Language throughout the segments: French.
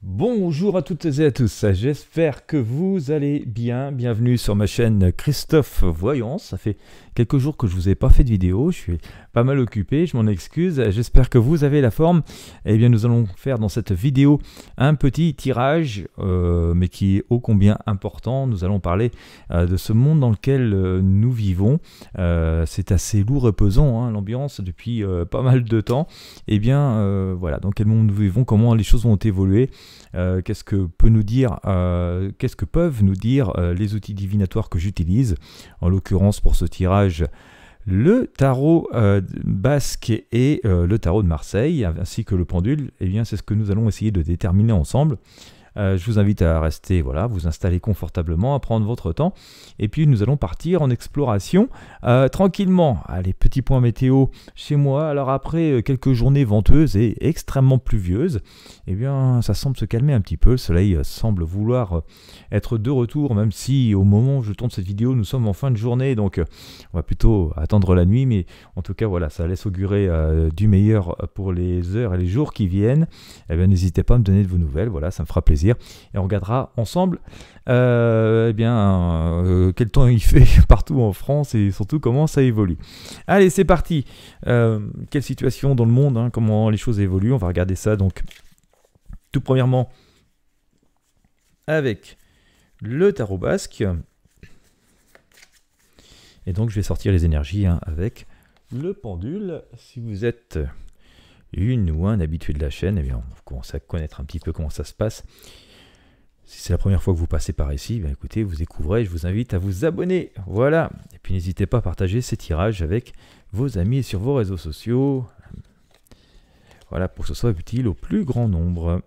Bonjour à toutes et à tous, j'espère que vous allez bien. Bienvenue sur ma chaîne Christophe Voyance. Ça fait quelques jours que je vous ai pas fait de vidéo, je suis pas mal occupé, je m'en excuse. J'espère que vous avez la forme. Eh bien, nous allons faire dans cette vidéo un petit tirage, mais qui est ô combien important. Nous allons parler de ce monde dans lequel nous vivons. C'est assez lourd et pesant, hein, l'ambiance depuis pas mal de temps. Eh bien, voilà, dans quel monde nous vivons, comment les choses vont évoluer. Qu'est-ce que peuvent nous dire les outils divinatoires que j'utilise, en l'occurrence pour ce tirage, le tarot basque et le tarot de Marseille, ainsi que le pendule. Eh bien, c'est ce que nous allons essayer de déterminer ensemble. Je vous invite à rester, voilà, vous installer confortablement, à prendre votre temps, et puis nous allons partir en exploration tranquillement. Allez, petit point météo chez moi. Alors après quelques journées venteuses et extrêmement pluvieuses, eh bien ça semble se calmer un petit peu. Le soleil semble vouloir être de retour, même si au moment où je tourne cette vidéo, nous sommes en fin de journée, donc on va plutôt attendre la nuit, mais en tout cas voilà, ça laisse augurer du meilleur pour les heures et les jours qui viennent. Eh bien n'hésitez pas à me donner de vos nouvelles, voilà, ça me fera plaisir. Et on regardera ensemble quel temps il fait partout en France et surtout comment ça évolue. Allez, c'est parti. Quelle situation dans le monde, hein, comment les choses évoluent. On va regarder ça donc tout premièrement avec le tarot basque. Et donc je vais sortir les énergies avec le pendule. Si vous êtes une ou un habitué de la chaîne, eh bien, on commence à connaître un petit peu comment ça se passe. Si c'est la première fois que vous passez par ici, bien écoutez, vous découvrez, je vous invite à vous abonner. Voilà. Et puis n'hésitez pas à partager ces tirages avec vos amis et sur vos réseaux sociaux. Voilà, pour que ce soit utile au plus grand nombre.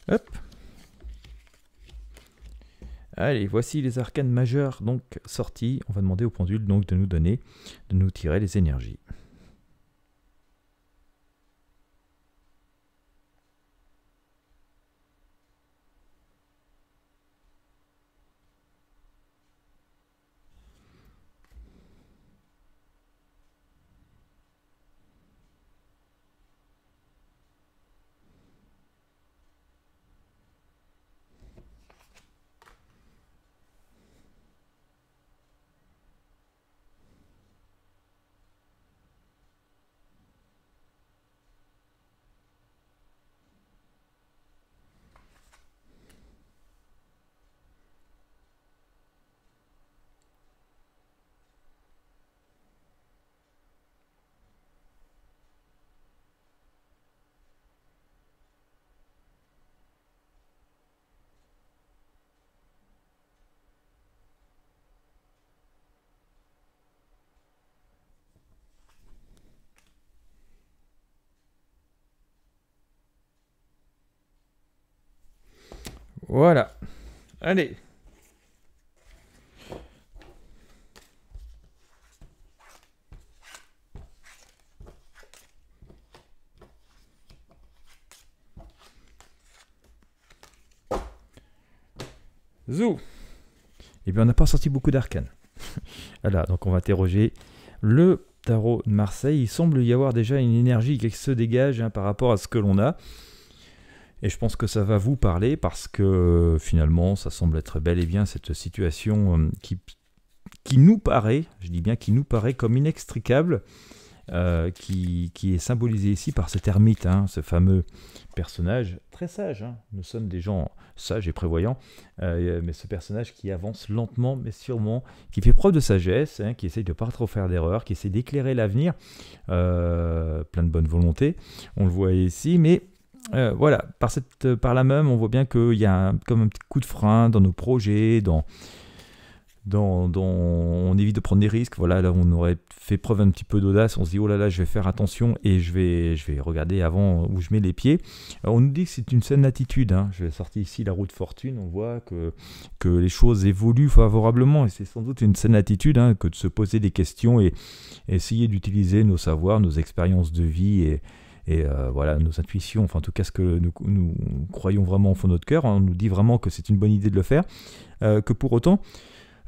Hop. Allez, voici les arcanes majeures donc sortis. On va demander au pendule donc de nous tirer les énergies. Voilà. Allez. Zou. Eh bien, on n'a pas sorti beaucoup d'arcanes. Voilà, donc on va interroger le tarot de Marseille. Il semble y avoir déjà une énergie qui se dégage, hein, par rapport à ce que l'on a. Et je pense que ça va vous parler parce que finalement, ça semble être bel et bien cette situation qui nous paraît, je dis bien qui nous paraît comme inextricable, qui est symbolisée ici par cet ermite, hein, ce fameux personnage très sage, hein. Nous sommes des gens sages et prévoyants, mais ce personnage qui avance lentement mais sûrement, qui fait preuve de sagesse, hein, qui essaye de ne pas trop faire d'erreurs, qui essaie d'éclairer l'avenir, plein de bonne volonté, on le voit ici, mais voilà, par là même, on voit bien qu'il y a comme un petit coup de frein dans nos projets, on évite de prendre des risques. Voilà, là on aurait fait preuve un petit peu d'audace, on se dit oh là là, je vais faire attention et je vais regarder avant où je mets les pieds. On nous dit que c'est une saine attitude, hein. Je vais sortir ici la roue de fortune, on voit que les choses évoluent favorablement et c'est sans doute une saine attitude, hein, que de se poser des questions et essayer d'utiliser nos savoirs, nos expériences de vie et voilà, nos intuitions, enfin en tout cas ce que nous croyons vraiment au fond de notre cœur. On nous dit vraiment que c'est une bonne idée de le faire, que pour autant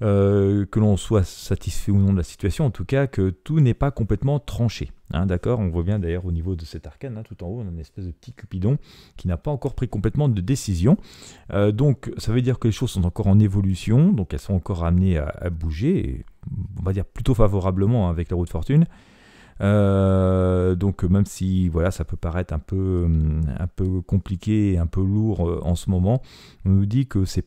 que l'on soit satisfait ou non de la situation, en tout cas que tout n'est pas complètement tranché. Hein, d'accord, on voit bien d'ailleurs au niveau de cet arcane, hein, tout en haut, on a une espèce de petit Cupidon qui n'a pas encore pris complètement de décision. Donc ça veut dire que les choses sont encore en évolution, donc elles sont encore amenées à bouger, et, on va dire plutôt favorablement, hein, avec la roue de fortune. Donc même si voilà, ça peut paraître un peu compliqué et un peu lourd en ce moment, on nous dit que ça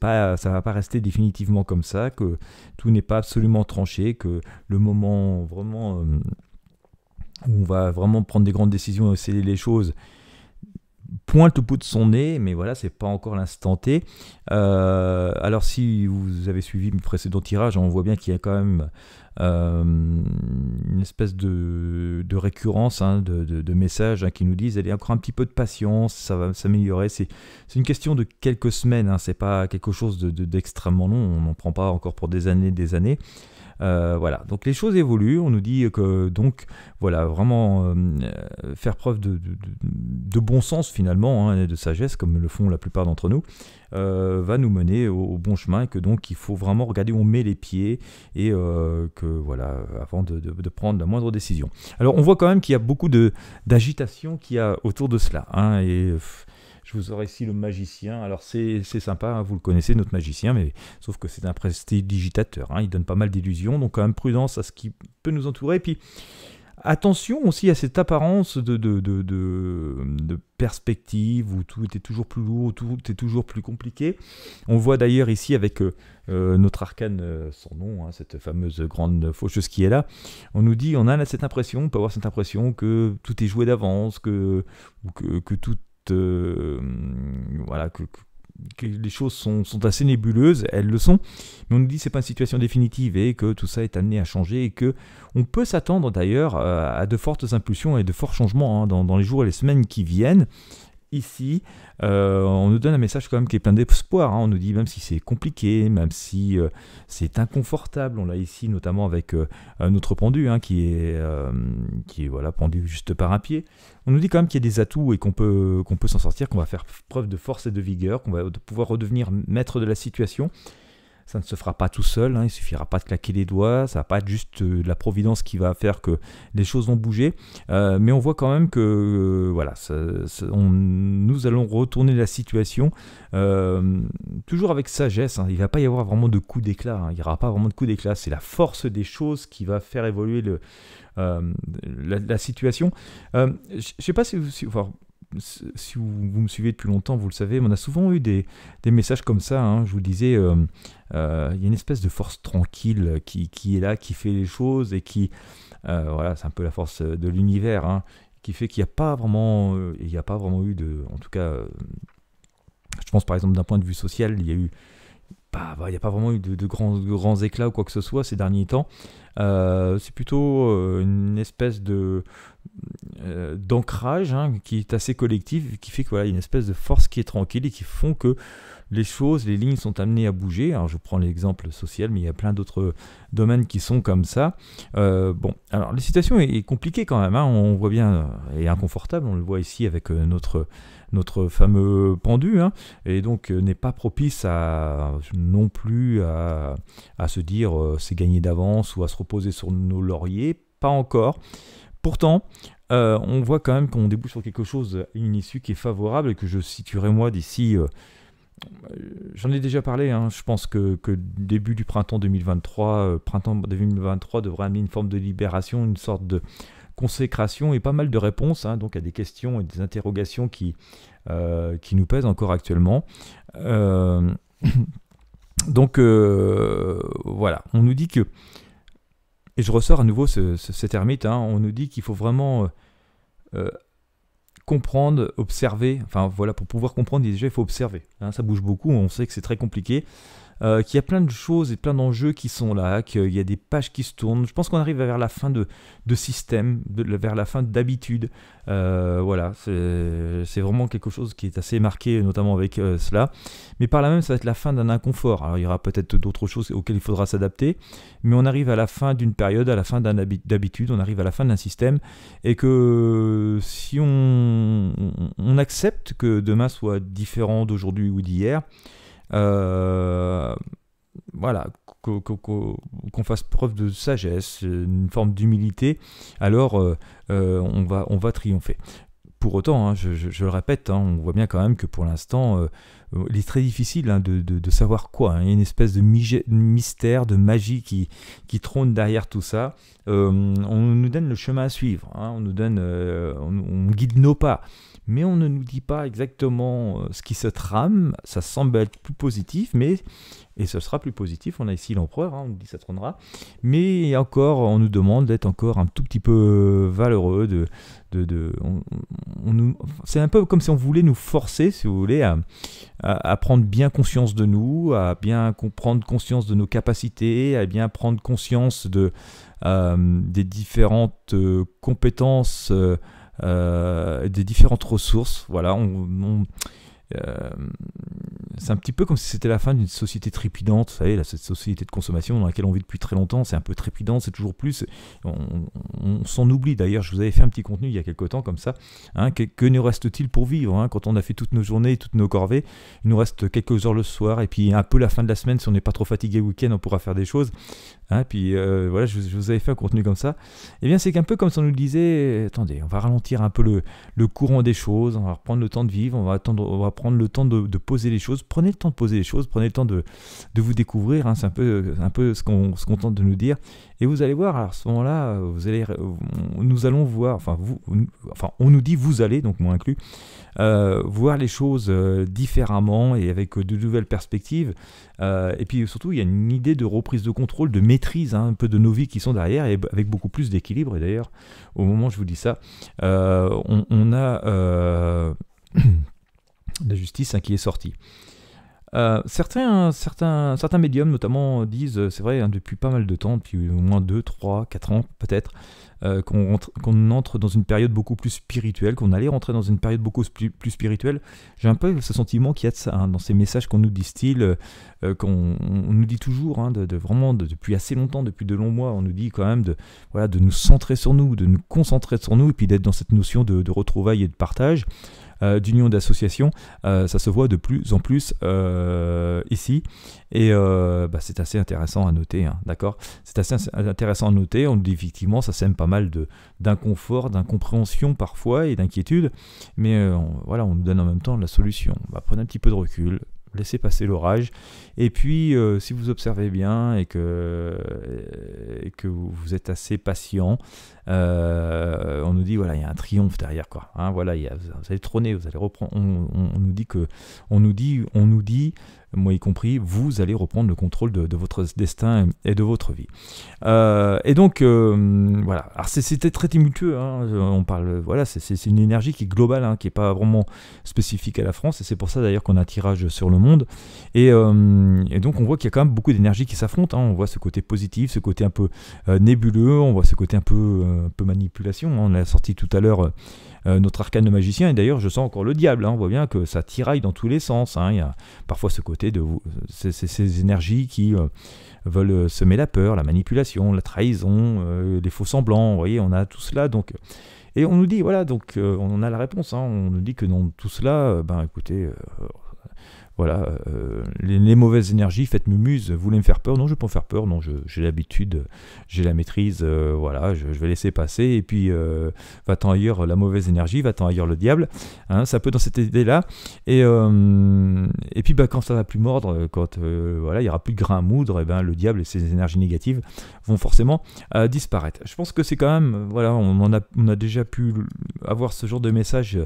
va pas rester définitivement comme ça, que tout n'est pas absolument tranché, que le moment vraiment où on va vraiment prendre des grandes décisions et sceller les choses pointe au bout de son nez, mais voilà, c'est pas encore l'instant T. Alors si vous avez suivi mes précédents tirages, on voit bien qu'il y a quand même une espèce de récurrence, hein, de messages, hein, qui nous disent allez, encore un petit peu de patience, ça va s'améliorer. C'est une question de quelques semaines, hein, c'est pas quelque chose d'extrêmement long, on n'en prend pas encore pour des années, des années. Voilà, donc les choses évoluent, on nous dit que donc voilà, vraiment faire preuve de bon sens finalement, hein, et de sagesse comme le font la plupart d'entre nous, va nous mener au bon chemin, et que donc il faut vraiment regarder où on met les pieds, et que voilà, avant de prendre la moindre décision. Alors on voit quand même qu'il y a beaucoup d'agitation qu'il y a autour de cela, hein, et je vous aurai ici le magicien. Alors c'est sympa, hein, vous le connaissez, notre magicien, mais sauf que c'est un prestidigitateur, hein, il donne pas mal d'illusions, donc quand même prudence à ce qui peut nous entourer. Et puis attention aussi à cette apparence de perspective où tout est toujours plus lourd, tout est toujours plus compliqué. On voit d'ailleurs ici avec notre arcane sans nom, hein, cette fameuse grande faucheuse qui est là. On nous dit, on a cette impression, on peut avoir cette impression que tout est joué d'avance, que tout voilà, que les choses sont assez nébuleuses, elles le sont, mais on nous dit que ce n'est pas une situation définitive, et que tout ça est amené à changer, et que on peut s'attendre d'ailleurs à de fortes impulsions et de forts changements, hein, dans les jours et les semaines qui viennent. Ici, on nous donne un message quand même qui est plein d'espoir, hein. On nous dit, même si c'est compliqué, même si c'est inconfortable, on l'a ici notamment avec notre pendu, hein, qui est voilà, pendu juste par un pied, on nous dit quand même qu'il y a des atouts et qu'on peut s'en sortir, qu'on va faire preuve de force et de vigueur, qu'on va pouvoir redevenir maître de la situation. Ça ne se fera pas tout seul, hein, il ne suffira pas de claquer les doigts, ça ne va pas être juste la providence qui va faire que les choses vont bouger, mais on voit quand même que voilà, nous allons retourner la situation toujours avec sagesse, hein. Il ne va pas y avoir vraiment de coup d'éclat, hein. Il n'y aura pas vraiment de coup d'éclat, c'est la force des choses qui va faire évoluer la situation. Je ne sais pas si vous me suivez depuis longtemps, vous le savez, mais on a souvent eu des messages comme ça, hein. Je vous disais, il y a une espèce de force tranquille qui est là, qui fait les choses, et qui, voilà, c'est un peu la force de l'univers, hein, qui fait qu'il n'y a pas vraiment, eu de, en tout cas, je pense par exemple d'un point de vue social, il n'y a pas vraiment eu de grands éclats ou quoi que ce soit ces derniers temps. C'est plutôt une espèce d'ancrage, hein, qui est assez collectif, qui fait que voilà, il y a une espèce de force qui est tranquille, et qui font que les choses, les lignes sont amenées à bouger. Alors je prends l'exemple social, mais il y a plein d'autres domaines qui sont comme ça. Bon, alors la situation est compliquée quand même, hein, on voit bien, et inconfortable, on le voit ici avec notre fameux pendu, hein, et donc n'est pas propice non plus à se dire c'est gagné d'avance, ou à se reposer sur nos lauriers, pas encore. Pourtant, on voit quand même qu'on débouche sur quelque chose, une issue qui est favorable, et que je situerai moi d'ici, j'en ai déjà parlé, hein, je pense que début du printemps 2023, devrait amener une forme de libération, une sorte de consécration, et pas mal de réponses, hein, donc à des questions et des interrogations qui nous pèsent encore actuellement. Donc voilà, on nous dit que, et je ressors à nouveau cet ermite, hein, on nous dit qu'il faut vraiment comprendre, observer, enfin voilà, pour pouvoir comprendre déjà il faut observer, hein, ça bouge beaucoup, on sait que c'est très compliqué, qu'il y a plein de choses et plein d'enjeux qui sont là, qu'il y a des pages qui se tournent. Je pense qu'on arrive vers la fin de système, vers la fin d'habitude. Voilà, c'est vraiment quelque chose qui est assez marqué, notamment avec cela. Mais par là même, ça va être la fin d'un inconfort. Alors il y aura peut-être d'autres choses auxquelles il faudra s'adapter, mais on arrive à la fin d'une période, à la fin d'habitude, on arrive à la fin d'un système, et que si on accepte que demain soit différent d'aujourd'hui ou d'hier, voilà, qu'on fasse preuve de sagesse, une forme d'humilité, alors on va triompher. Pour autant, hein, je le répète, hein, on voit bien quand même que pour l'instant, il est très difficile hein, de savoir quoi. Hein. Il y a une espèce de mystère, de magie qui trône derrière tout ça. On nous donne le chemin à suivre, hein, on guide nos pas. Mais on ne nous dit pas exactement ce qui se trame. Ça semble être plus positif, et ce sera plus positif. On a ici l'empereur, hein, on nous dit ça trônera. Mais encore, on nous demande d'être encore un tout petit peu valeureux. C'est un peu comme si on voulait nous forcer, si vous voulez, à prendre bien conscience de nous, à bien prendre conscience de nos capacités, à bien prendre conscience des différentes compétences, des différentes ressources. Voilà, c'est un petit peu comme si c'était la fin d'une société trépidante, vous savez, là, cette société de consommation dans laquelle on vit depuis très longtemps, c'est un peu trépidant, c'est toujours plus, on s'en oublie. D'ailleurs, je vous avais fait un petit contenu il y a quelques temps comme ça, hein, que nous reste-t-il pour vivre hein, quand on a fait toutes nos journées, toutes nos corvées, il nous reste quelques heures le soir, et puis un peu la fin de la semaine, si on n'est pas trop fatigué le week-end, on pourra faire des choses, hein, puis voilà, je vous avais fait un contenu comme ça. Et bien c'est un peu comme si on nous disait, attendez, on va ralentir un peu le courant des choses, on va reprendre le temps de vivre, on va prendre le temps de poser les choses. Prenez le temps de poser les choses, prenez le temps de vous découvrir, hein, c'est un peu ce qu'on tente de nous dire. Et vous allez voir, alors à ce moment-là, nous allons voir, on nous dit vous allez, donc moi inclus, voir les choses différemment et avec de nouvelles perspectives. Et puis surtout, il y a une idée de reprise de contrôle, de maîtrise hein, un peu de nos vies qui sont derrière, et avec beaucoup plus d'équilibre. Et d'ailleurs, au moment où je vous dis ça, on a la justice hein, qui est sortie. Certains médiums notamment disent, c'est vrai, hein, depuis pas mal de temps, depuis au moins 2, 3, 4 ans peut-être, qu'on entre dans une période beaucoup plus spirituelle, qu'on allait rentrer dans une période beaucoup plus spirituelle. J'ai un peu ce sentiment qu'il y a de ça, hein, dans ces messages qu'on nous distille, qu'on nous dit toujours, hein, vraiment depuis assez longtemps, depuis de longs mois, on nous dit quand même de nous centrer sur nous, de nous concentrer sur nous, et puis d'être dans cette notion de retrouvailles et de partage. D'union d'association, ça se voit de plus en plus ici, et c'est assez intéressant à noter, hein, d'accord. C'est assez intéressant à noter, on dit effectivement ça sème pas mal d'inconfort, d'incompréhension parfois et d'inquiétude, mais voilà, on nous donne en même temps la solution. Prenez un petit peu de recul, laissez passer l'orage, et puis si vous observez bien et que vous êtes assez patient, on nous dit voilà, il y a un triomphe derrière quoi, hein, voilà, vous allez trôner, vous allez reprendre, on nous dit moi y compris, vous allez reprendre le contrôle de votre destin et de votre vie. Et donc voilà, alors c'était très tumultueux, hein, on parle, voilà, c'est une énergie qui est globale, hein, qui n'est pas vraiment spécifique à la France, et c'est pour ça d'ailleurs qu'on a un tirage sur le monde, et donc on voit qu'il y a quand même beaucoup d'énergie qui s'affrontent, hein, on voit ce côté positif, ce côté un peu nébuleux, on voit ce côté un peu manipulation, hein, on a sorti tout à l'heure notre arcane de magicien, et d'ailleurs je sens encore le diable, hein, on voit bien que ça tiraille dans tous les sens, hein, il y a parfois ce côté de ces énergies qui veulent semer la peur, la manipulation, la trahison, les faux semblants, vous voyez, on a tout cela, donc, et on nous dit, voilà, donc on a la réponse, hein, on nous dit que dans tout cela, écoutez, voilà, les mauvaises énergies, faites mumuse, vous voulez me faire peur? Non, je ne vais pas me faire peur, non, j'ai l'habitude, j'ai la maîtrise, voilà, je vais laisser passer, et puis va-t'en ailleurs la mauvaise énergie, va-t'en ailleurs le diable, hein, c'est un peu dans cette idée-là, et puis quand ça va plus mordre, quand voilà, il n'y aura plus de grain à moudre, et le diable et ses énergies négatives vont forcément disparaître. Je pense que c'est quand même, voilà, on a déjà pu avoir ce genre de message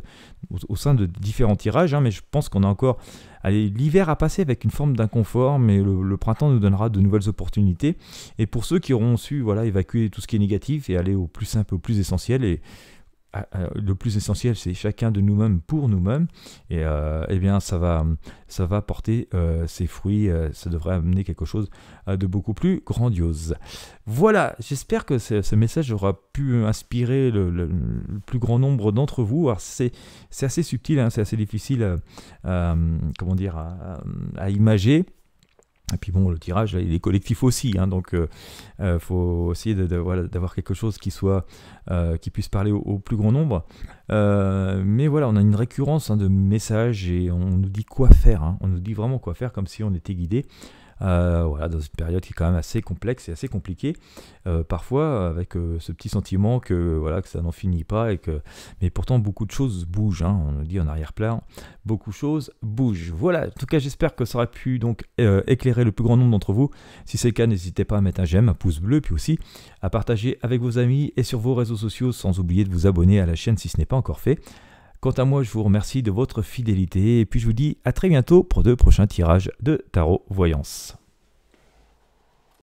au sein de différents tirages, hein, mais je pense qu'on a encore... Allez, l'hiver a passé avec une forme d'inconfort, mais le printemps nous donnera de nouvelles opportunités. Et pour ceux qui auront su évacuer tout ce qui est négatif et aller au plus simple, au plus essentiel, et le plus essentiel, c'est chacun de nous-mêmes pour nous-mêmes, et eh bien ça va porter ses fruits, ça devrait amener quelque chose de beaucoup plus grandiose. Voilà, j'espère que ce message aura pu inspirer le plus grand nombre d'entre vous. Alors c'est assez subtil, hein, c'est assez difficile à imager. Et puis bon, le tirage, là, il est collectif aussi, hein, donc faut essayer d'avoir quelque chose qui puisse parler au plus grand nombre. Mais voilà, on a une récurrence, hein, de messages, et on nous dit quoi faire, hein, on nous dit vraiment quoi faire, comme si on était guidé. Voilà, dans une période qui est quand même assez complexe et assez compliquée, parfois avec ce petit sentiment que, voilà, que ça n'en finit pas, mais pourtant beaucoup de choses bougent, hein, on nous dit en arrière-plan, beaucoup de choses bougent. Voilà, en tout cas j'espère que ça aura pu donc éclairer le plus grand nombre d'entre vous. Si c'est le cas, n'hésitez pas à mettre un j'aime, un pouce bleu, puis aussi à partager avec vos amis et sur vos réseaux sociaux, sans oublier de vous abonner à la chaîne si ce n'est pas encore fait. Quant à moi, je vous remercie de votre fidélité et puis je vous dis à très bientôt pour de prochains tirages de Tarot Voyance.